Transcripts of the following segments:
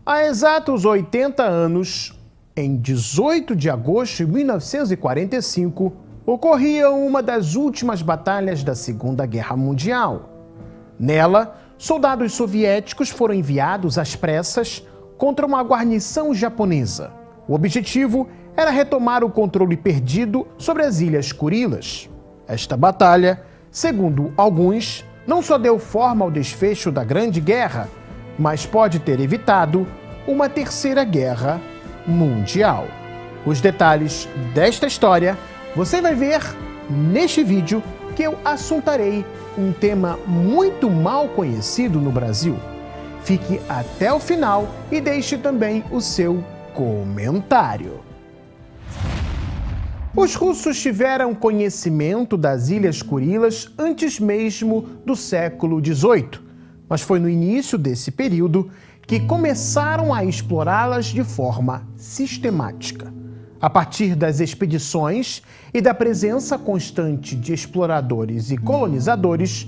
Há exatos 80 anos, em 18 de agosto de 1945, ocorria uma das últimas batalhas da Segunda Guerra Mundial. Nela, soldados soviéticos foram enviados às pressas contra uma guarnição japonesa. O objetivo era retomar o controle perdido sobre as Ilhas Kurilas. Esta batalha, segundo alguns, não só deu forma ao desfecho da Grande Guerra, mas pode ter evitado uma Terceira Guerra Mundial. Os detalhes desta história você vai ver neste vídeo, que eu assuntarei um tema muito mal conhecido no Brasil. Fique até o final e deixe também o seu comentário. Os russos tiveram conhecimento das Ilhas Kurilas antes mesmo do século XVIII, mas foi no início desse período que começaram a explorá-las de forma sistemática. A partir das expedições e da presença constante de exploradores e colonizadores,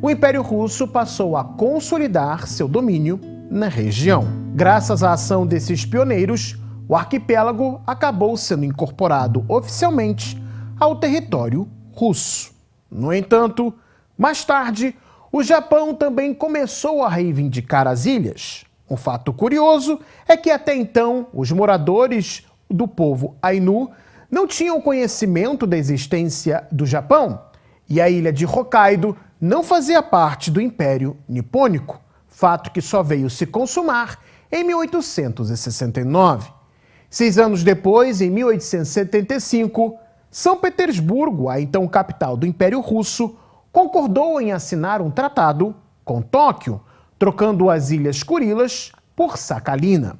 o Império Russo passou a consolidar seu domínio na região. Graças à ação desses pioneiros, o arquipélago acabou sendo incorporado oficialmente ao território russo. No entanto, mais tarde, o Japão também começou a reivindicar as ilhas. Um fato curioso é que até então os moradores do povo Ainu não tinham conhecimento da existência do Japão e a ilha de Hokkaido não fazia parte do Império Nipônico, fato que só veio se consumar em 1869. 6 anos depois, em 1875, São Petersburgo, a então capital do Império Russo, concordou em assinar um tratado com Tóquio, trocando as Ilhas Kurilas por Sakhalina.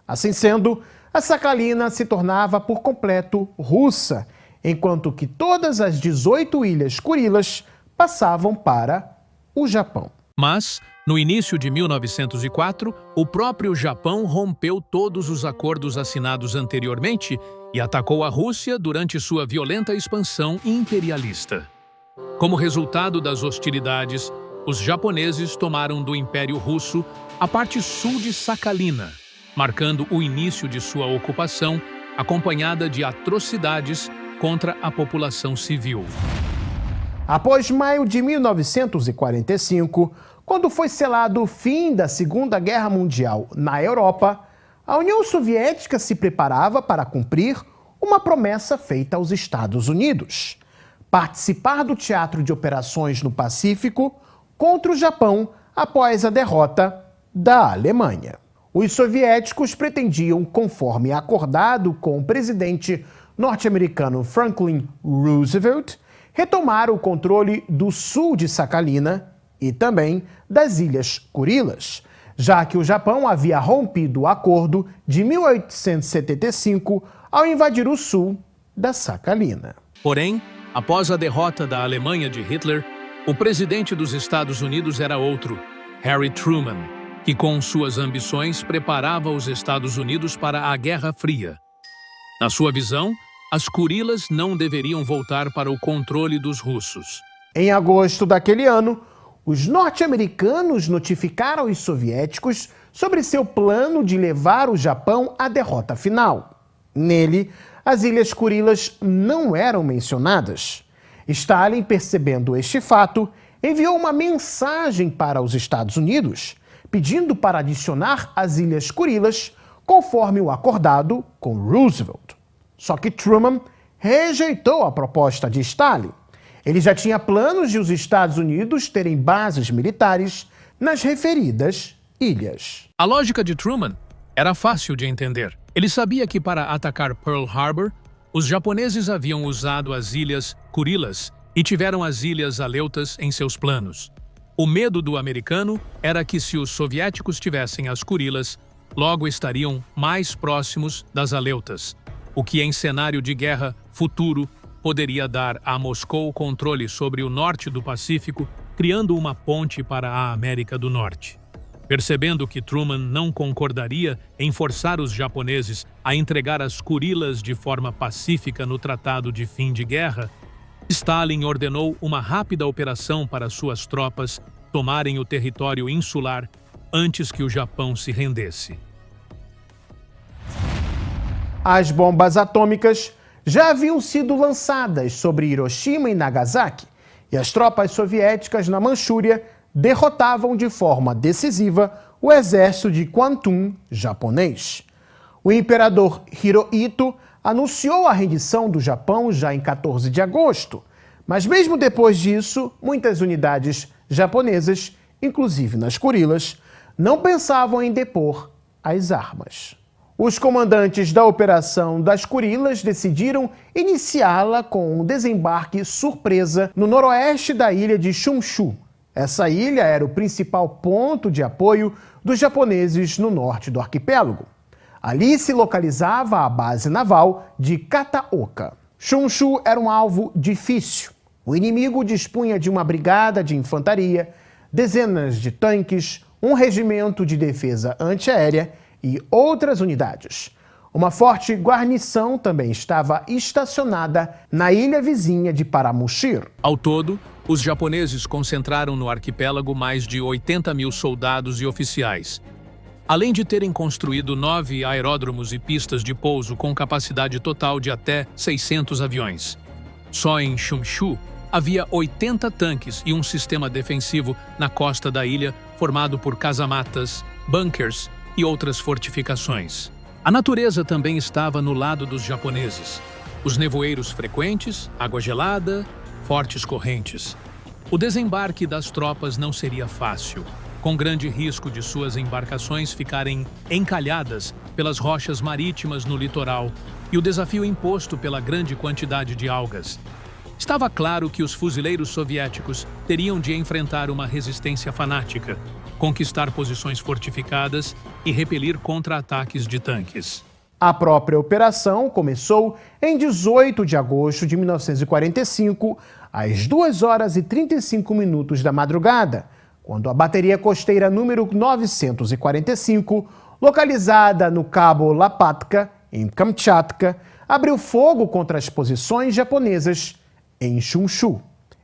Assim sendo, a Sakhalina se tornava por completo russa, enquanto que todas as 18 Ilhas Kurilas passavam para o Japão. Mas, no início de 1904, o próprio Japão rompeu todos os acordos assinados anteriormente e atacou a Rússia durante sua violenta expansão imperialista. Como resultado das hostilidades, os japoneses tomaram do Império Russo a parte sul de Sakhalina, marcando o início de sua ocupação, acompanhada de atrocidades contra a população civil. Após maio de 1945, quando foi selado o fim da Segunda Guerra Mundial na Europa, a União Soviética se preparava para cumprir uma promessa feita aos Estados Unidos: participar do teatro de operações no Pacífico contra o Japão após a derrota da Alemanha. Os soviéticos pretendiam, conforme acordado com o presidente norte-americano Franklin Roosevelt, retomar o controle do sul de Sakhalina e também das Ilhas Kurilas, já que o Japão havia rompido o acordo de 1875 ao invadir o sul da Sakhalina. Porém, após a derrota da Alemanha de Hitler, o presidente dos Estados Unidos era outro, Harry Truman, que com suas ambições preparava os Estados Unidos para a Guerra Fria. Na sua visão, as Kurilas não deveriam voltar para o controle dos russos. Em agosto daquele ano, os norte-americanos notificaram os soviéticos sobre seu plano de levar o Japão à derrota final. Nele, as Ilhas Kurilas não eram mencionadas. Stalin, percebendo este fato, enviou uma mensagem para os Estados Unidos, pedindo para adicionar as Ilhas Kurilas conforme o acordado com Roosevelt. Só que Truman rejeitou a proposta de Stalin. Ele já tinha planos de os Estados Unidos terem bases militares nas referidas ilhas. A lógica de Truman era fácil de entender. Ele sabia que para atacar Pearl Harbor, os japoneses haviam usado as Ilhas Kurilas e tiveram as Ilhas Aleutas em seus planos. O medo do americano era que se os soviéticos tivessem as Kurilas, logo estariam mais próximos das Aleutas, o que em cenário de guerra futuro poderia dar a Moscou controle sobre o norte do Pacífico, criando uma ponte para a América do Norte. Percebendo que Truman não concordaria em forçar os japoneses a entregar as Kurilas de forma pacífica no Tratado de Fim de Guerra, Stalin ordenou uma rápida operação para suas tropas tomarem o território insular antes que o Japão se rendesse. As bombas atômicas já haviam sido lançadas sobre Hiroshima e Nagasaki, e as tropas soviéticas na Manchúria derrotavam de forma decisiva o exército de Kwantung japonês. O imperador Hirohito anunciou a rendição do Japão já em 14 de agosto, mas mesmo depois disso, muitas unidades japonesas, inclusive nas Kurilas, não pensavam em depor as armas. Os comandantes da Operação das Kurilas decidiram iniciá-la com um desembarque surpresa no noroeste da ilha de Chunchu. Essa ilha era o principal ponto de apoio dos japoneses no norte do arquipélago. Ali se localizava a base naval de Kataoka. Chunchu era um alvo difícil. O inimigo dispunha de uma brigada de infantaria, dezenas de tanques, um regimento de defesa antiaérea e outras unidades. Uma forte guarnição também estava estacionada na ilha vizinha de Paramushir. Ao todo, os japoneses concentraram no arquipélago mais de 80 mil soldados e oficiais, além de terem construído 9 aeródromos e pistas de pouso com capacidade total de até 600 aviões. Só em Chunchu havia 80 tanques e um sistema defensivo na costa da ilha formado por casamatas, bunkers e outras fortificações. A natureza também estava no lado dos japoneses. Os nevoeiros frequentes, água gelada, fortes correntes. O desembarque das tropas não seria fácil, com grande risco de suas embarcações ficarem encalhadas pelas rochas marítimas no litoral e o desafio imposto pela grande quantidade de algas. Estava claro que os fuzileiros soviéticos teriam de enfrentar uma resistência fanática, conquistar posições fortificadas e repelir contra-ataques de tanques. A própria operação começou em 18 de agosto de 1945, às 2 horas e 35 minutos da madrugada, quando a bateria costeira número 945, localizada no Cabo Lapatka, em Kamchatka, abriu fogo contra as posições japonesas em Chunchu.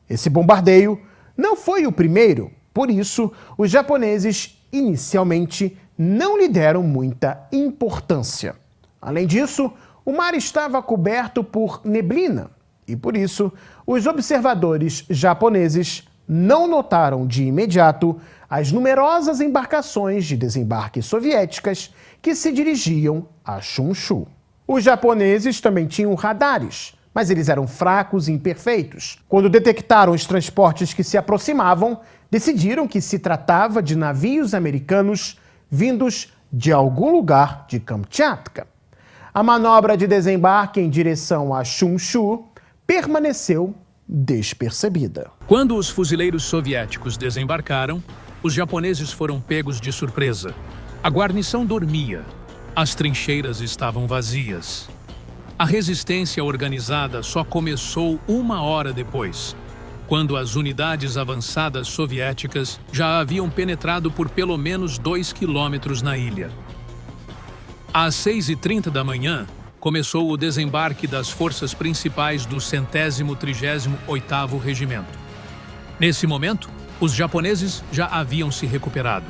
Esse bombardeio não foi o primeiro, por isso os japoneses inicialmente não lhe deram muita importância. Além disso, o mar estava coberto por neblina e, por isso, os observadores japoneses não notaram de imediato as numerosas embarcações de desembarque soviéticas que se dirigiam a Chunchu. Os japoneses também tinham radares, mas eles eram fracos e imperfeitos. Quando detectaram os transportes que se aproximavam, decidiram que se tratava de navios americanos vindos de algum lugar de Kamchatka. A manobra de desembarque em direção a Chunchu permaneceu despercebida. Quando os fuzileiros soviéticos desembarcaram, os japoneses foram pegos de surpresa. A guarnição dormia. As trincheiras estavam vazias. A resistência organizada só começou 1 hora depois, quando as unidades avançadas soviéticas já haviam penetrado por pelo menos 2 quilômetros na ilha. Às 6h30 da manhã, começou o desembarque das forças principais do 138º Regimento. Nesse momento, os japoneses já haviam se recuperado.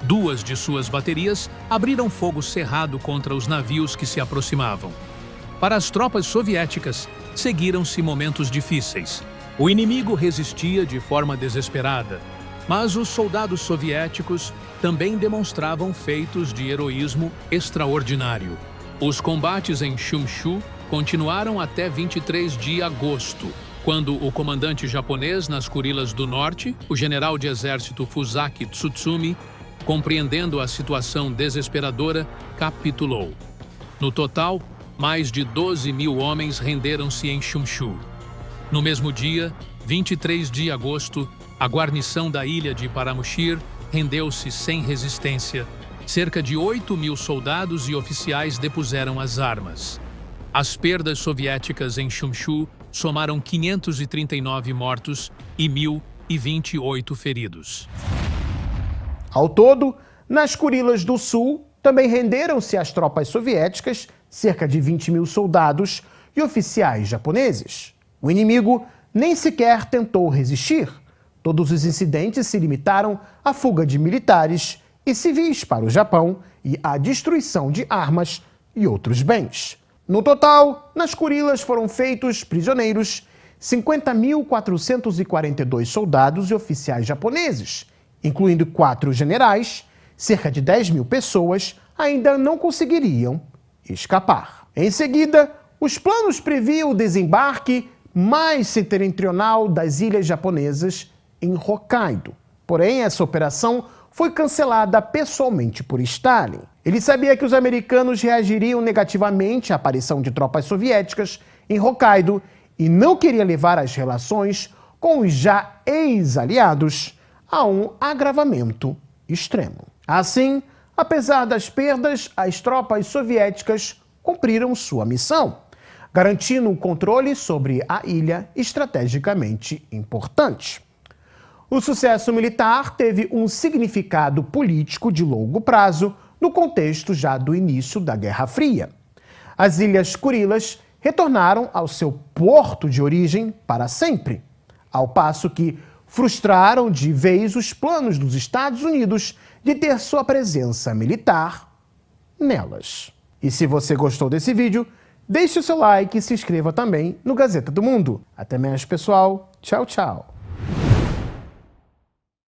2 de suas baterias abriram fogo cerrado contra os navios que se aproximavam. Para as tropas soviéticas, seguiram-se momentos difíceis. O inimigo resistia de forma desesperada, mas os soldados soviéticos também demonstravam feitos de heroísmo extraordinário. Os combates em Chunchu continuaram até 23 de agosto, quando o comandante japonês nas Kurilas do Norte, o general de exército Fusaki Tsutsumi, compreendendo a situação desesperadora, capitulou. No total, mais de 12 mil homens renderam-se em Chunchu. No mesmo dia, 23 de agosto, a guarnição da ilha de Paramushir rendeu-se sem resistência. Cerca de 8 mil soldados e oficiais depuseram as armas. As perdas soviéticas em Chunchu somaram 539 mortos e 1.028 feridos. Ao todo, nas Kurilas do Sul, também renderam-se às tropas soviéticas cerca de 20 mil soldados e oficiais japoneses. O inimigo nem sequer tentou resistir. Todos os incidentes se limitaram à fuga de militares e civis para o Japão e à destruição de armas e outros bens. No total, nas Kurilas foram feitos prisioneiros 50.442 soldados e oficiais japoneses, incluindo 4 generais. Cerca de 10.000 pessoas ainda não conseguiriam escapar. Em seguida, os planos previam o desembarque mais setentrional das ilhas japonesas em Hokkaido. Porém, essa operação foi cancelada pessoalmente por Stalin. Ele sabia que os americanos reagiriam negativamente à aparição de tropas soviéticas em Hokkaido e não queria levar as relações com os já ex-aliados a um agravamento extremo. Assim, apesar das perdas, as tropas soviéticas cumpriram sua missão, garantindo um controle sobre a ilha estrategicamente importante. O sucesso militar teve um significado político de longo prazo no contexto já do início da Guerra Fria. As Ilhas Kurilas retornaram ao seu porto de origem para sempre, ao passo que frustraram de vez os planos dos Estados Unidos de ter sua presença militar nelas. E se você gostou desse vídeo, deixe o seu like e se inscreva também no Gazeta do Mundo. Até mais, pessoal. Tchau, tchau.